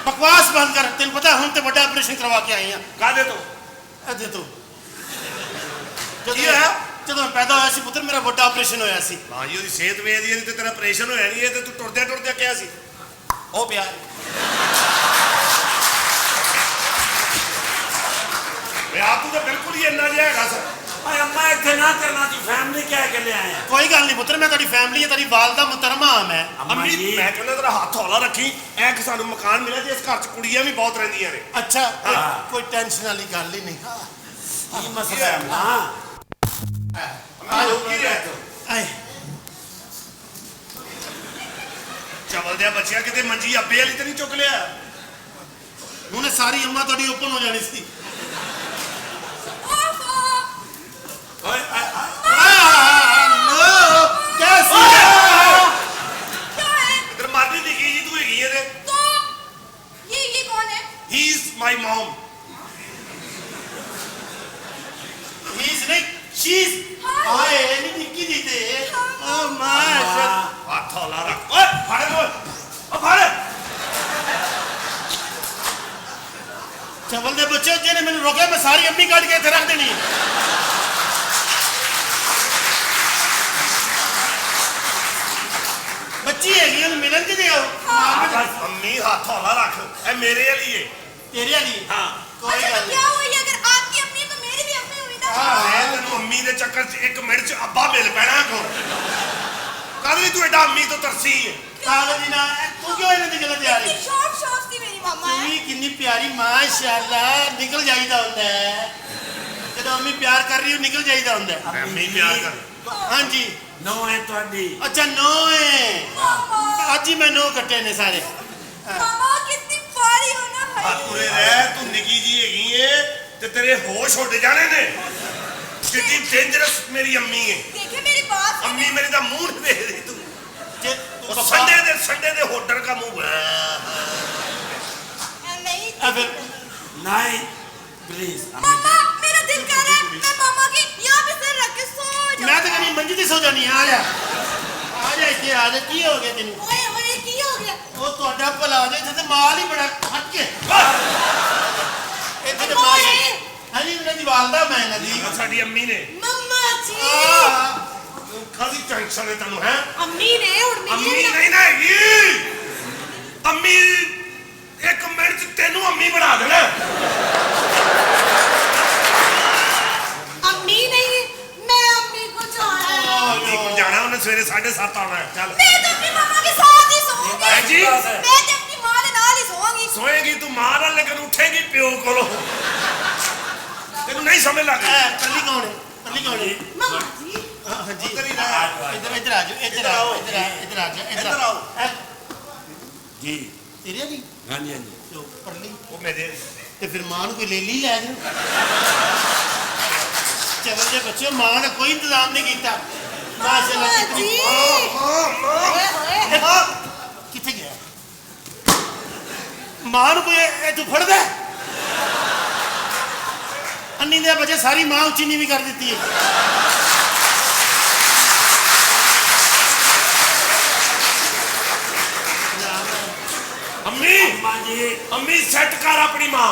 बकवास बंद कर। तेन पता हम तो बड़ा ऑपरेशन करवा के आए हैं। कादे तो अदे तो ਜਦੋਂ ਮੈਂ ਪੈਦਾ ਹੋਇਆ ਸੀ ਪੁੱਤਰ ਮੇਰਾ ਵੱਡਾ ਆਪਰੇਸ਼ਨ ਹੋਇਆ ਸੀ। ਹਾਂ ਜੀ ਉਹਦੀ ਸਿਹਤ ਵੇਖਦੀ ਹੈ ਤੇ ਤੇਰਾ ਆਪਰੇਸ਼ਨ ਹੋਇਆ ਨਹੀਂ ਇਹ ਤੇ ਤੂੰ ਟੁਰਦਿਆਂ ਟੁਰਦਿਆਂ ਕਿਹਾ ਸੀ ਉਹ ਪਿਆ ਵਿਆਹ ਤੂੰ ਤਾਂ ਬਿਲਕੁਲ ਹੀ ਇੰਨਾ ਜਿਹਾ ਹੈਗਾ ਸਰ। ਓਏ ਅੰਮਾ ਇੱਥੇ ਨਾ ਕਰਨਾ ਦੀ ਫੈਮਿਲੀ ਕਹਿ ਕੇ ਲਿਆ ਆ। ਕੋਈ ਗੱਲ ਨਹੀਂ ਪੁੱਤਰ ਮੈਂ ਤੁਹਾਡੀ ਫੈਮਿਲੀ ਹੈ ਤੇਰੀ ਵਾਲਦਾ ਮੁਹਤਰਮਾ ਹਾਂ ਮੈਂ। ਅੰਮੀ ਮੈਂ ਕਹਿੰਦਾ ਤੇਰਾ ਹੱਥ ਹੌਲਾ ਰੱਖੀ ਐ ਕਿ ਸਾਨੂੰ ਮਕਾਨ ਮਿਲਿਆ ਤੇ ਇਸ ਘਰ 'ਚ ਕੁੜੀਆਂ ਵੀ ਬਹੁਤ ਰਹਿੰਦੀਆਂ ਨੇ। ਅੱਛਾ ਕੋਈ ਟੈਨਸ਼ਨ ਵਾਲੀ ਗੱਲ ਹੀ ਨਹੀਂ। ਕੀ ਮਸਲਾ ਹੈ ਅੰਮਾ? ਚਵਲ ਦਿਆ ਬੱਚਿਆ ਕਿਤੇ ਮੰਜੀ ਅੱਬੇ ਵਾਲੀ ਤੇ ਨਹੀਂ ਚੁੱਕ ਲਿਆ। ਉਹਨੇ ਸਾਰੀ ਅੰਮਾ ਤੁਹਾਡੀ ਓਪਨ ਹੋ ਜਾਣੀ ਸੀ। ਓਏ ਇਧਰ ਮਾਰਦੀ ਦਿਖੀ ਜੀ ਤੂੰ ਹੈਗੀ ਇਹਦੇ। ये कौन है? ਹੀ is my mum. He is ਨਹੀਂ ਸ਼ੀ ਇਜ਼। ਆਏ ਨਹੀਂ ਨਿੱਕੀ ਦੀ ਤੇ ਓ ਮਾਸ਼ਾ ਹੱਥ ਹੌਲਾ ਰੱਖ। ਓਏ ਫੜ ਓਏ ਓ ਫੜ। ਚਵਲ ਦੇ ਬੱਚੇ ਜਿਹਨੇ ਮੈਨੂੰ ਰੋਕਿਆ ਮੈਂ ਸਾਰੀ ਅੰਮੀ ਕੱਢ ਕੇ ਇੱਥੇ ਰੱਖ ਦੇਣੀ ਹੈ। ਬੱਚੀ ਹੈਗੀ ਉਹਨੂੰ ਮਿਲਣ ਕਿਤੇ ਆਓ। ਅੰਮੀ ਹੱਥ ਹੌਲਾ ਰੱਖ ਇਹ ਮੇਰੇ ਵਾਲੀ ਏ। ਤੇਰੇ ਵਾਲੀ ਹਾਂ ਕੋਈ अच्छा, ਗੱਲ तो ਨਹੀਂ। क्या हुई अगर आपकी अम्मी है तो मेरी भी अम्मी हुई ना। ਮੈਂ ਤੈਨੂੰ ਅੰਮੀ ਦੇ ਚੱਕਰ 'ਚ 1 ਮਿੰਟ 'ਚ ਅੱਬਾ ਮਿਲ ਪੈਣਾ ਕੋ। ਕਦ ਤੂੰ ਐਡਾ ਅੰਮੀ ਤੋਂ ਤਰਸੀ ਏ। ਕਾਗਜ਼ ਦੀ ਨਾ ਤੂੰ ਕਿਉਂ ਇਹਨਾਂ ਦੀ ਗੱਲਾਂ ਤੇ ਆ ਰਹੀ? इतनी शॉर्ट शॉर्ट थी मेरी मम्मा है। ਤੂੰ ਕਿੰਨੀ ਪਿਆਰੀ ਮਾਸ਼ਾਅੱਲਾ ਨਿਕਲ ਜਾਈਦਾ ਹੁੰਦਾ ਹੈ। ਜਦੋਂ ਅੰਮੀ ਪਿਆਰ ਕਰ ਰਹੀ ਹੋ ਨਿਕਲ ਜਾਈਦਾ ਹੁੰਦਾ ਹੈ। ਅੰਮੀ ਪਿਆਰ ਕਰ। ਹਾਂਜੀ ਨੋ ਹੈ ਤੁਹਾਡੀ। ਅੱਛਾ ਨੋ ਹੈ। मामा ਅੱਜ ਹੀ ਮੈਂ ਨੋ ਕੱਟੇ ਨੇ ਸਾਰੇ। मामा कितनी प्यारी हो ना भाई। ਹੱਥੂਰੇ ਰਹਿ ਤੂੰ ਨਿੱਕੀ ਜੀ ਹੈਗੀ ਏ ਤੇ ਤੇਰੇ ਹੋਸ਼ ਉੱਡ ਜਾਣੇ ਨੇ। ਕਿੰਨੀ ਡੇਂਜਰਸ ਮੇਰੀ ਅੰਮੀ ਏ। देखिए मेरी बात सुनिए। ਅੰਮੀ ਮੇਰੀ ਦਾ ਮੂੰਹ ਨਹੀਂ ਵੇਖਦੀ ਤੂੰ। ਜੇ ਉਹ ਸੰਡੇ ਦੇ ਹੋਟਲ ਦਾ ਮੂੰਹ ਹੈ। नहीं ਆ ਫਿਰ ਨਹੀਂ ਪਲੀਜ਼। मामा मेरा दिल कर रहा है मैं मामा की यहाँ पे सिर रख के सो जाऊं। ਮੈਂ ਤਾਂ ਕਹਿੰਦੀ ਮੰਜੀ ਤੇ ਸੋ ਜਾਣੀ ਆ ਜਾ ਆ ਜਾ ਇੱਥੇ ਆ ਜਾ। ਕੀ ਹੋ ਗਿਆ ਤੈਨੂੰ? ओए ओए की हो गया? ਉਹ ਤੁਹਾਡਾ ਭਲਾ ਹੋ ਜਾ। ਇੱਥੇ ਤੇ ਮਾਲ ਹੀ ਬੜਾ ਹਟ ਕੇ ਇੱਥੇ ਤੇ ਮਾਲ ओए ਹਾਂਜੀ ਇਹਨਾਂ ਦੀ ਵਾਲਦਾ ਮੈਂ ਇਹਨਾਂ ਦੀ। ਸਾਡੀ ਅੰਮੀ ਨੇ मम्मा जी ਕਾਹਦੀ ਟੈਨਸ਼ਨ ਹੈ ਤੈਨੂੰ ਹੈ। अम्मी ने और ਅੰਮੀ मेरी ਨਹੀਂ ਨਾ ਹੈਗੀ। ਅੰਮੀ 1 ਮਿੰਟ 'ਚ ਤੈਨੂੰ ਅੰਮੀ ਬਣਾ ਦੇਣਾ। अम्मी नहीं मैं अम्मी को जाना है। ਅੰਮੀ ਕੋਲ ਜਾਣਾ ਉਹਨੇ ਸਵੇਰੇ 7:30 आना है। ਚੱਲ मैं तो अपनी मामा के साथ ही सोऊंगी। है जी? मैं तो अपनी माँ के नाल ही सोऊंगी। ਸੋਏਗੀ ਤੂੰ ਮਾਂ ਨਾਲ ਲੇਕਿਨ ਉੱਠੇਗੀ ਪਿਓ ਕੋਲੋਂ। ਤੈਨੂੰ ਨਹੀਂ ਸਮਝ ਲੱਗ ਰਹੀ। ਪੱਲੀ ਕੌਣ ਹੈ? ਪੱਲੀ ਕੌਣ ਹੈ? मामा जी ਹਾਂਜੀ ਉੱਧਰ ਹੀ ਰਹਿ। ਇੱਧਰ ਇੱਧਰ ਆ ਜਾਓ। ਇੱਧਰ ਆਓ ਇੱਧਰ ਆ ਜਾ ਇੱਧਰ ਆਓ। ਜੀ ਤੇਰੇ ਦੀ ਹਾਂਜੀ ਹਾਂਜੀ। ਪਰਲੀ ਉਹ ਮੇਰੇ ਤੇ ਫਿਰ ਮਾਂ ਨੂੰ ਕੋਈ ਲੈ ਲਈ ਲੈ ਜਾ। ਚਵਲ ਦੇ ਬੱਚੇ ਮਾਂ ਨੇ ਕੋਈ ਇੰਤਜ਼ਾਮ ਨਹੀਂ ਕੀਤਾ। ਮਾਸ਼ਾਅੱਲਾ मामा ਕਿਤਨੀ जी ਮਾਂ ओए ओए ਕਿੱਥੇ ਗਿਆ? ਮਾਂ ਨੂੰ ਕੋਈ ਇਹ ਤੂੰ ਫੜਦਾ? ਅੰਨੀ ਦੇ ਬੱਚੇ ਸਾਰੀ ਮਾਂ ਉੱਚੀ ਨੀਵੀਂ ਕਰ ਦਿੱਤੀ ਹੈ। ਅੰਮੀ ਅੰਮਾ ਜੀ ਅੰਮੀ ਸੈੱਟ ਕਰ ਆਪਣੀ ਮਾਂ।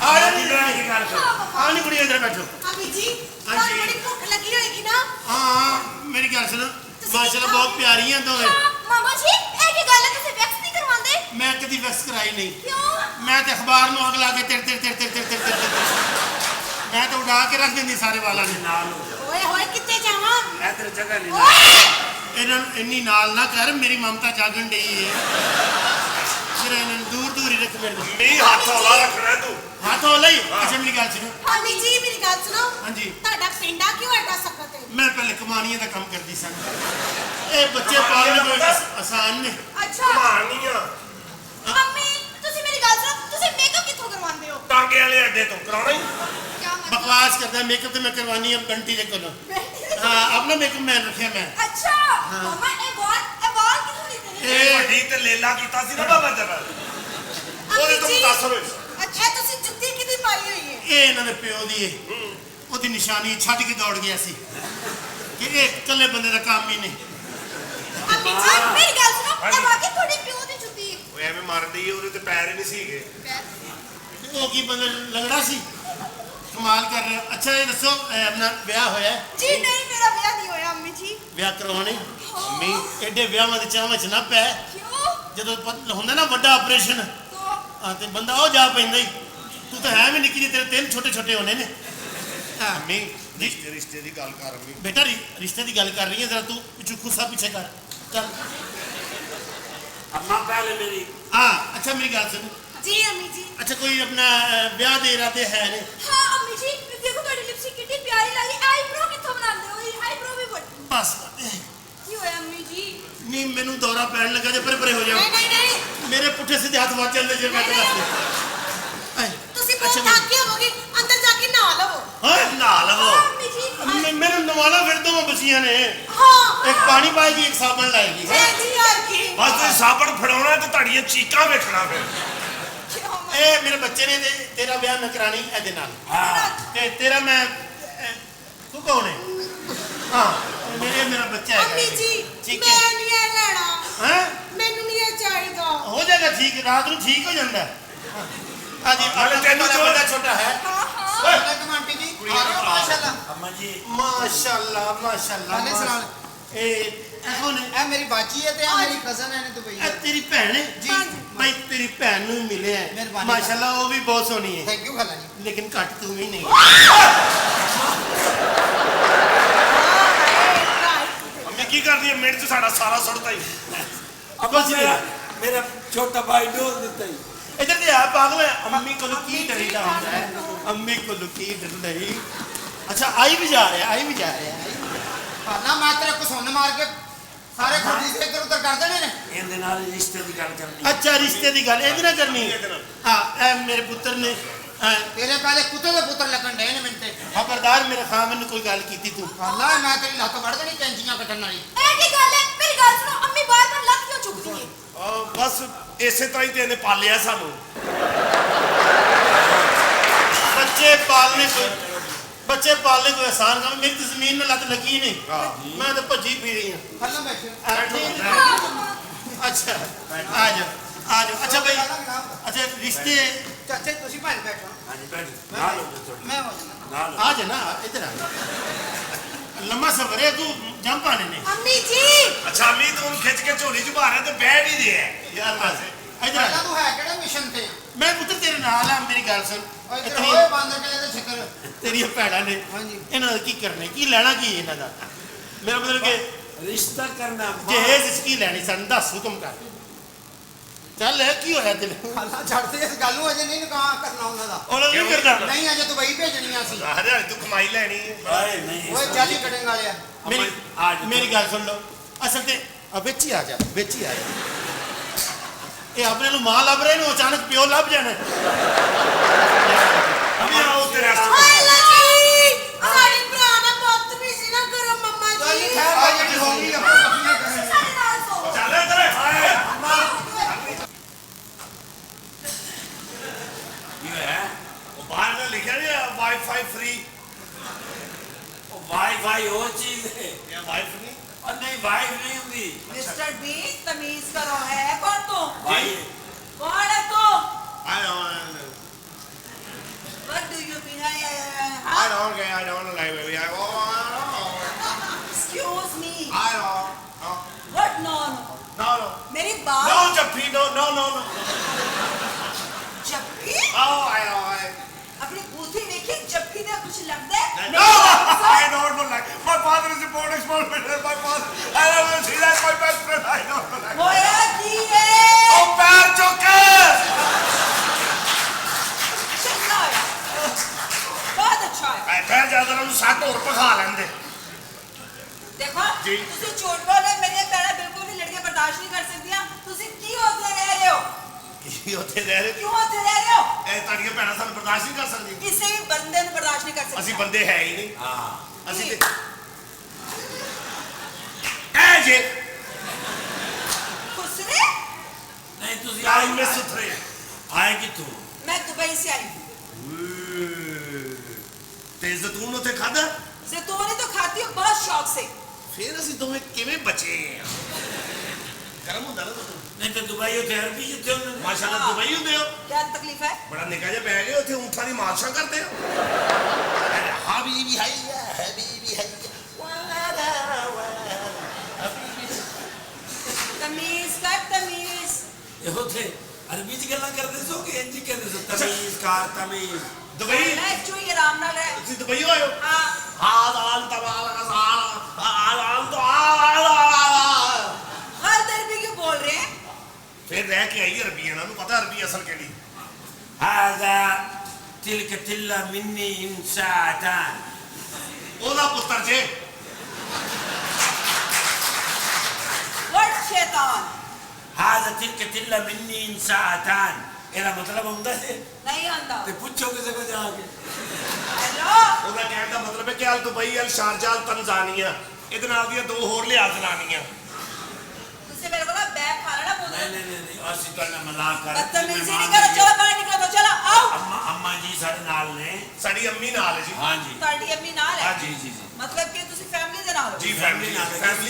ਆ ਜਾ ਕੀ ਗੱਲ ਕਰ। ਆ ਨਹੀਂ ਕੁੜੀ ਇੱਧਰ ਬੈਠੋ। अभी जी हाँ जी। बड़ी भूख लगी होगी ना। ਹਾਂ ਮੇਰੀ ਗੱਲ ਸੁਣ ਮਾਸ਼ਾਅੱਲਾ ਬਹੁਤ ਪਿਆਰੀਆਂ ਦੋਵੇਂ। मामा जी एक ही गल है तुसी वैक्स नहीं करवांदे? ਮੈਂ ਕਦੀ ਵੈਕਸ ਕਰਾਈ ਨਹੀਂ। क्यों? ਮੈਂ ਤੇ ਅਖਬਾਰ ਨੂੰ ਅੱਗ ਲਾ ਕੇ ਤੇਰ ਮੈਂ ਤਾਂ ਉਡਾ ਕੇ ਰੱਖ ਦਿੰਦੀ ਸਾਰੇ ਵਾਲਾਂ ਨੂੰ। ਨਾਲ ਹੋ ਜਾ। ओए होए कितने जावां? ਇੱਧਰ ਜਗ੍ਹਾ ਨਹੀਂ। ओए ਇਹਨਾਂ ਨੂੰ ਇੰਨੀ ਨਾਲ ਨਾ ਕਰ ਮੇਰੀ ਮਮਤਾ ਜਾਗਣ ਡਈ ਹੈ। ਫਿਰ ਇਹਨਾਂ ਨੂੰ ਦੂਰ ਦੂਰ ਹੀ ਰੱਖ ਮੇਰੇ ਤੋਂ। ਅੰਮੀ ਹੱਥ ਹੌਲਾ ਰੱਖਣਾ ਤੂੰ। ਹੱਥ ਹੋ ਲਈ। ਅੱਛਾ ਮੇਰੀ ਗੱਲ ਸੁਣੋ। हाजी जी मेरी गल सुनो। ਹਾਂਜੀ ਤੁਹਾਡਾ ਪਿੰਡਾ ਕਿਉਂ ਐਡਾ ਸਖਤ ਹੈ? ਮੈਂ ਪਹਿਲੇ ਕਮਾਨੀਆਂ ਦਾ ਕੰਮ ਕਰਦੀ ਸਾਂ। ਇਹ ਬੱਚੇ ਪਾਲਣੇ ਕੋਈ ਆਸਾਨ ਨੇ। ਅੱਛਾ ਕਹਾਣੀਆਂ ਮੰਮੀ ਤੁਸੀਂ ਮੇਰੀ ਗੱਲ ਸੁਣੋ ਤੁਸੀਂ ਮੇਕਅਪ ਕਿੱਥੋਂ ਕਰਵਾਉਂਦੇ ਹੋ? ਟਾਂਗੇ ਵਾਲੇ ਅੱਡੇ ਤੋਂ ਕਰਾਉਣਾ ਹੀ। क्या मतलब? ਬਕਵਾਸ ਕਰਦਾ ਮੇਕਅਪ ਤੇ ਮੈਂ ਕਰਵਾਨੀ ਆ ਬੰਟੀ ਦੇ ਕੋਲੋਂ। ਹਾਂ ਆਪਣਾ ਮੇਕਅਪ ਮੈਂ ਰੱਖਿਆ ਮੈਂ। अच्छा मम्मा ये बाल किथों लीते ने? ਇਹ ਵੱਡੀ ਤੇ ਲੇਲਾ ਕੀਤਾ ਸੀ ਨਾ ਬਾਬਾ ਜਰਾ। ਉਹਦੇ ਤੋਂ ਮੁਤਾਸਰ ਹੋਈ। अच्छा ਤੁਸੀਂ ਜੁੱਤੀ ਕਿਦੀ ਪਾਈ ਹੋਈ ਹੈ? ਇਹ ਇਹਨਾਂ ਦੇ ਪਿਓ ਦੀ ਹੈ। ਉਹਦੀ ਨਿਸ਼ਾਨੀ ਛੱਡ ਕੇ ਦੌੜ ਗਿਆ ਸੀ ਕਿ ਇਹ ਇਕੱਲੇ ਬੰਦੇ ਦਾ ਕੰਮ ਹੀ ਨਹੀਂ। अम्मी जी मेरी गल सुनो ये वाकई थोड़ी प्यो दी जੁੱਤੀ है। ਐਵੇਂ ਮਾਰਦੀ ਉਹਦੇ ਤੇ ਪੈਰ ਹੀ ਨਹੀਂ ਸੀਗੇ। ਉਹ ਕੀ ਬੰਦਾ ਲੰਗੜਾ ਸੀ? ਕਮਾਲ ਕਰ ਰਹੇ ਹੋ। ਅੱਛਾ ਇਹ ਦੱਸੋ ਆਪਣਾ ਵਿਆਹ ਹੋਇਆ? ਜੀ ਨਹੀਂ ਮੇਰਾ ਵਿਆਹ ਨਹੀਂ ਹੋਇਆ ਅੰਮੀ ਜੀ। ਵਿਆਹ ਕਰਵਾਉਣੇ? ਅੰਮੀ ਐਡੇ ਵਿਆਹਾਂ ਦੇ ਚਾਵਾਂ ਚ ਨਾ ਪੈ। ਕਿਉਂ? ਜਦੋਂ ਹੁੰਦਾ ਨਾ ਵੱਡਾ ਆਪਰੇਸ਼ਨ तो ਤੇ ਬੰਦਾ ਉਹ ਜਾ ਪੈਂਦਾ ਹੀ। ਤੂੰ ਤਾਂ ਹੈ ਵੀ ਨਿੱਕੀ ਜਿਹੀ, ਤੇਰੇ ਤਿੰਨ ਛੋਟੇ ਛੋਟੇ ਹੋਣੇ ਨੇ। ਅੰਮੀ ਰਿਸ਼ਤੇ ਦੀ ਗੱਲ ਕਰ ਅੰਮੀ। ਬੇਟਾ ਰਿਸ਼ਤੇ ਦੀ ਗੱਲ ਕਰ ਰਹੀ ਹੈ, ਜਰਾ ਤੂੰ ਪਿੱਛੇ ਖੁੱਸਾ ਪਿੱਛੇ ਕਰ ਚੱਲ। अम्मा पहले मेरी ਹਾਂ ਅੱਛਾ ਮੇਰੀ ਗੱਲ ਸੁਣ। जी अम्मी जी। ਅੱਛਾ ਕੋਈ ਆਪਣਾ ਵਿਆਹ ਦੇ ਇਰਾਦੇ ਹੈ ਨੇ? हाँ अम्मी जी देखो थोड़ी लिपस्टिक कितनी प्यारी लगी। आईब्रो कित्थों बनाते हो? ये आईब्रो भी बड़ी ਬਸ की होया अम्मी जी? ਨਹੀਂ ਮੈਨੂੰ ਦੌਰਾ ਪੈਣ ਲੱਗਾ ਜੇ ਪਰੇ ਹੋ ਜਾਓ। नहीं नहीं नहीं ਮੇਰੇ ਪੁੱਠੇ ਸਿੱਧੇ ਹੱਥ ਵੱਜ ਜਾਂਦੇ ਜੇ ਮੈਂ ਤਾਂ ਤੁਸੀਂ ਬਹੁਤ ਥੱਕੇ ਹੋਵੋਗੇ, ਅੰਦਰ ਜਾ ਕੇ ਨਹਾ ਲਵੋ। ਹਾਂ ਨਹਾ ਲਵੋ। ਅੰਮੀ ਜੀ ਮੈਨੂੰ ਨਵਾਣਾ ਫਿਰ ਦੋ ਬੱਚੀਆਂ ਨੇ। ਹਾਂ ਇੱਕ ਪਾਣੀ ਪਾਏਗੀ, ਇੱਕ ਸਾਬਣ ਲਾਏਗੀ। ਜੀ ਯਾਰ ਕੀ ਬਸ ਤੁਸੀਂ ਸਾਬਣ ਫੜਾਉਣਾ ਤੇ ਤੁਹਾਡੀਆਂ ਚੀਕਾਂ ਵੇਖਣਾ ਫਿਰ। ਇਹ ਮੇਰੇ ਬੱਚੇ ਨੇ ਤੇ ਤੇਰਾ ਵਿਆਹ ਮੈਂ ਕਰਾਣੀ ਇਹਦੇ ਨਾਲ। हाँ ਤੇ ਤੇਰਾ ਮੈਂ ਤੂੰ ਕੌਣ ਹੈ? ਹਾਂ ਇਹ ਮੇਰਾ ਬੱਚਾ ਹੈ। ਅੰਮੀ ਜੀ ਠੀਕ ਹੈ। ਮੈਂ ਨਹੀਂ ਇਹ ਲੈਣਾ, ਹਾਂ ਮੈਨੂੰ ਨਹੀਂ ਇਹ ਚਾਹੀਦਾ। ਹੋ ਜਾਏਗਾ ਠੀਕ, ਰਾਤ ਨੂੰ ਠੀਕ ਹੋ ਜਾਂਦਾ ਹੈ। ਹਾਂਜੀ ਨਾਲੇ ਤੈਨੂੰ ਜੋ- ਵੱਡਾ ਛੋਟਾ ਹੈ। ਹਾਂ ਹਾਂ आंटी जी आ रहे हो माशाल्लाह। अम्मा जी ਮਾਸ਼ਾਅੱਲਾ ਮਾਸ਼ਾਅੱਲਾ। वाले सलाम। ਇਹ ਕੌਣ ਹੈ? ए मेरी बाची है ते आ मेरी कजन है ने दुबई ਇਹ ਤੇਰੀ ਭੈਣ ਹੈ? जी ਭਾਈ ਤੇਰੀ ਭੈਣ ਨੂੰ ਮਿਲਿਆ ਹੈ। ਮਿਹਰਬਾਨੀ। ਮਾਸ਼ਾਅੱਲਾ ਉਹ ਵੀ ਬਹੁਤ ਸੋਹਣੀ ਹੈ, थैंक यू खाला जी। ਲੇਕਿਨ ਘੱਟ ਤੂੰ ਵੀ ਨਹੀਂ। ਅੰਮੀ ਕੀ ਕਰਦੀ ਹੈ? ਮਿੰਟ ਚ ਸਾਡਾ ਸਾਰਾ ਸੁੱਟਦਾ ਹੀ। अम्मा मेरा मेरा छोटा भाई डोल देता ही इधर से आप पागल है। अम्मी को की डरीदा होता है, अम्मी को की डर नहीं। अच्छा आई भी जा रहे हैं, आई भी जा रहे हैं। खाला मैं तेरे को सुन मार के सारे खुदी से इधर उधर कर देने ने। ਇਹਦੇ ਨਾਲ ਰਿਸ਼ਤੇ ਦੀ ਗੱਲ ਕਰਨੀ। अच्छा रिश्ते की गल इधर करनी। हाँ ए मेरे पुत्र ने तेरे पहले कुत्ते दे पुत्र लगन डे ने मिनते। खबरदार मेरे खामन ने कोई गल की थी तू। खाला मैं तेरी लत वड़ देनी कैंचियां कटन वाली। ਇਹ ਕੀ ਗੱਲ ਹੈ? ਮੇਰੀ ਗੱਲ ਸੁਣੋ, ਅੰਮੀ ਬਾਰ-ਬਾਰ ਲੱਤ ਕਿਉਂ ਚੁੱਕਦੀ ਹੈ? ਬਸ ਇਸੇ ਤਰ੍ਹਾਂ ਹੀ ਤੇ ਇਹਨੇ ਪਾਲਿਆ ਸਾਨੂੰ। बच्चे पालने को एहसान काम। मेरी तो जमीन में लत लगी नहीं, मैं तो भजी पी रही हूँ। खाला बैठ। अच्छा आ जाओ। अच्छा भाई अच्छा रिश्ते चाचा तुसी भाई बैठो। हाँ जी बैठ ना लो थोड़ी मैं हो जाना। ना लो आ जा ना इधर आ। लम्बा सफर है, तू जंप आने ने ਅੰਮੀ ਜੀ ਅੱਛਾ ਅੰਮੀ ਤੂੰ ਖਿੱਚ ਕੇ ਝੋਲੀ ਚ ਬਾਹਰ ਤੇ ਬਹਿ ਨਹੀਂ ਰਿਹਾ यार बस इधर खाला आ। तू है केड़े मिशन ते? मैं पुत्र तेरे नाल आ। मेरी गल सुन, ओ इधर इतनी होए बांदर के दे छकर। तेरी भैड़ा ने हाँ जी। इन्हां दा की करने, की लेना की इन्हां दा? मेरा मतलब कि रिश्ता करना जहेज च की लेनी सन, दस हुक्म कर। चल की होया दिल? खाला छड़ दे इस गल नु अजे नहीं कहां करना उन्हां दा। उन्होंने नहीं करना। नहीं अजे दुबई भेजणियां सी। ਹਰੇ ਤੂੰ ਕਮਾਈ ਲੈਣੀ ਹੈ। अरे नहीं ओए जाली कटेंगे वाले। मेरी आज मेरी गल सुन लो। असल ते अब बेच ही आ जा, बेच ही आ जा। ये अपने नु मां लभ रहे नु, अचानक प्यो लभ जाना। ਅੰਮੀ ਆਓ ਤੇਰੇ ਹਾਏ ਲੱਗੀ ਸਾਡੇ ਭਰਾ ਨਾਲ ਬਦਤਮੀਜ਼ੀ ਨਾ ਕਰੋ ਮੰਮਾ ਜੀ। आ जेडी होगी अपन अपनी करेंगे। ਸਾਡੇ ਨਾਲ ਸੋ ਚੱਲ ਇੱਧਰ ਹਾਏ ये है ਉਹ ਬਾਹਰ ਤਾਂ ਲਿਖਿਆ ਨਹੀਂ ਵਾਈਫਾਈ ਫ੍ਰੀ। वो वाईफाई वो चीज है ਇਹ ਵਾਈਫ ਨਹੀਂ और नहीं वाइफ नहीं होगी ਮਿਸਟਰ ਬੀ ਤਮੀਜ਼ ਕਰੋ। ਹੈ ਕੌਣ ਤੂੰ? भाई ਕੌਣ ਹੈ ਤੂੰ? I don't What do you mean? I don't get I don't like baby I Excuse me. don't What no no? no मेरी no बात जप्पी no जप्पी oh I अपनी बूथी देखी जप्पी ने कुछ लगता है? no I don't like my father is a board expert my father I don't see that my best friend I don't like होया की है? oh पैर चुके चंगा है। बहुत अच्छा है। ਐ ਪੈਰ ਜ਼ਿਆਦਾ ਨੂੰ ਸੱਟ ਹੋਰ ਪਖਾ ਲੈਂਦੇ। देखो जी। ਤੁਸੀਂ ਝੂਠ ਬੋਲਦੇ, ਮੇਰੇ ਪੈਣਾ ਬਿਲਕੁਲ ਵੀ ਲੜਕੀਆਂ ਬਰਦਾਸ਼ਤ ਨਹੀਂ ਕਰ ਸਕਦੀਆਂ। ਤੁਸੀਂ ਕੀ ਉੱਥੇ ਰਹਿ ਰਹੇ ਹੋ? ਕੀ ਉੱਥੇ ਰਹਿ ਰਹੇ ਕਿਉਂ ਉੱਥੇ ਰਹਿ ਰਹੇ ਹੋ? ਇਹ ਤੁਹਾਡੀਆਂ ਭੈਣਾਂ ਸਾਨੂੰ ਬਰਦਾਸ਼ਤ ਨਹੀਂ ਕਰ ਸਕਦੀ। ਕਿਸੇ ਵੀ ਬੰਦੇ ਨੂੰ ਬਰਦਾਸ਼ਤ ਨਹੀਂ ਕਰ ਸਕਦੀਆਂ। ਅਸੀਂ ਬੰਦੇ ਹੈ ਹੀ ਨਹੀਂ। हाँ ਅਸੀਂ ਕੀ? ਤੇ ਐ ਜੇ खुसरे? नहीं तुझे ਕਾਲ ਮੇ ਸੁਥਰੇ आएगी तू मैं दुबई से आई हूँ। ਤੇ ਜ਼ੈਤੂਨ ਉੱਥੇ ਖਾਦਾ जैतून ही तो खाती हूँ बहुत शौक से। ਫਿਰ ਅਸੀਂ ਦੋਵੇਂ ਕਿਵੇਂ ਬਚੇ ਆ? ਗਰਮ ਹੁੰਦਾ ਨਾ ਤੂੰ ਨਹੀਂ ਤੇ ਦੁਬਈ ਉੱਥੇ ਅਰਬੀ ਜਿੱਥੇ ਉਹਨਾਂ ਨੇ ਮਾਸ਼ਾਅੱਲਾ ਦੁਬਈ ਹੁੰਦੇ ਹੋ क्या तकलीफ है ਬੜਾ ਨਿੱਕਾ ਜਿਹਾ ਬੈਗ ਹੈ ਉੱਥੇ ਊਂਠਾਂ ਦੀ ਮਾਲਸ਼ਾਂ ਕਰਦੇ ਹੋ ਹਬੀਬੀ hayya ਹਬੀਬੀ hayya तमीज कर तमीज ਇਹ ਉੱਥੇ ਅਰਬੀ ਚ ਗੱਲਾਂ ਕਰਦੇ ਸੋ ਕਿ ਇੰਜ ਹੀ ਕਹਿੰਦੇ ਸੋ ਤਮੀਜ਼ ਕਾਰ ਤਮੀਜ਼ ਦੁਬਈ मैं चुई आराम ना रहे ਤੁਸੀਂ ਦੁਬਈ ਹੋਏ ਹੋ हाँ ਆਜ਼ਾਨ ਤਬਾਰਕ ਆਜ਼ਾਨ ਤੋਂ हर अरबी क्यों बोल रहे हैं ਫਿਰ ਰਹਿ ਕੇ ਆਈ ਅਰਬੀ ਇਹਨਾਂ ਨੂੰ ਪਤਾ ਅਰਬੀ ਅਸਲ ਕਿਹੜੀ هذا تلك تلة مني إن ساعتان ਉਹਦਾ ਪੁੱਤਰ ਜੇ व्हाट शैतान هذا تلك تلة مني إن ساعتان ਇਹਦਾ ਮਤਲਬ ਹੁੰਦਾ ਹੈ नहीं आंदा ਤੇ ਪੁੱਛੋ ਕਿਸੇ ਕੋ ਜਾ ਕੇ हेलो ਉਹਦਾ ਕਹਿਣ ਦਾ ਮਤਲਬ ਹੈ ਕਿ ਅਲ ਦੁਬਈ ਅਲ ਸ਼ਾਰਜਾ ਅਲ ਤਨਜ਼ਾਨੀਆ ਇਹਦੇ ਨਾਲ ਦੀਆਂ ਦੋ ਹੋਰ ਲਿਆਜ਼ ਲਾਣੀਆਂ तुझसे मेरे को ना बैग खाना ना बोल ਨਹੀਂ ਨਹੀਂ ਨਹੀਂ ਅਸੀਂ ਤਾਂ ਨਾ ਮਜ਼ਾਕ ਕਰ बदतमीजी नहीं करो चलो बाहर निकलो तो चलो आओ ਅੰਮਾ ਜੀ ਸਾਡੇ ਨਾਲ ਨੇ ਸਾਡੀ ਅੰਮੀ ਨਾਲ ਹੈ ਜੀ ਹਾਂਜੀ ਤੁਹਾਡੀ ਅੰਮੀ ਨਾਲ ਹੈ ਜੀ ਜੀ ਜੀ मतलब कि ਤੁਸੀਂ ਫੈਮਿਲੀ ਦੇ ਨਾਲ ਹੋ ਜੀ ਫੈਮਿਲੀ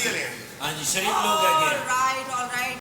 ਵਾਲੇ ਆ ਹਾਂਜੀ ਸ਼ਰੀਫ ਲੋਕ ਹੈਗੇ राइट ऑल राइट